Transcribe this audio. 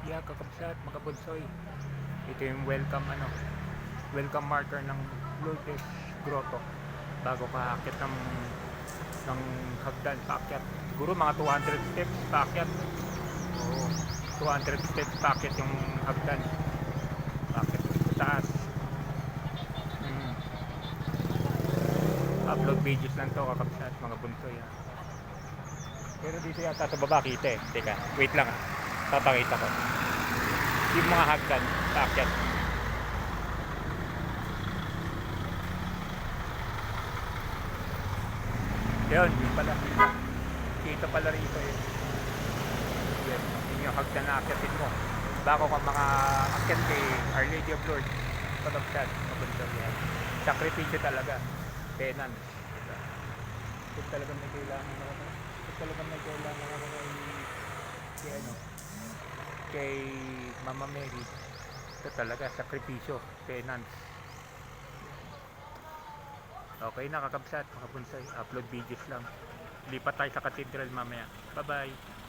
Yeah, kakabsat, mga bunsoy. Ito yung welcome marker ng Lourdes Grotto. Bago ka akit ng hagdan, paakyat. Siguro mga 200 steps paakyat. Oo, 200 steps paakyat yung hagdan. Paakyat sa taas. Hmm. Upload videos lang to, kakabsat, mga bunsoy. Ha? Pero dito yata sa baba kita eh. Teka, wait lang ha. Papakita ko. Yung mga hagdan, paakyat. Yun pala. Kita pala rito eh. Yan, yun yung hagdan na akyatin mo. Bago ka mga akyat kay Our Lady of Lourdes. Pagkabsat, mabundog yan. Sakripisyo talaga. Tenan. Diba? Kung talagang may kailangan ako. Kung talagang may kailangan ako kay Mama Mary. Ito talaga, sakripisyo. Tenants. Okay, nakakabsat mga bonsai. Upload videos lang. Lipat tayo sa cathedral mamaya. Bye bye.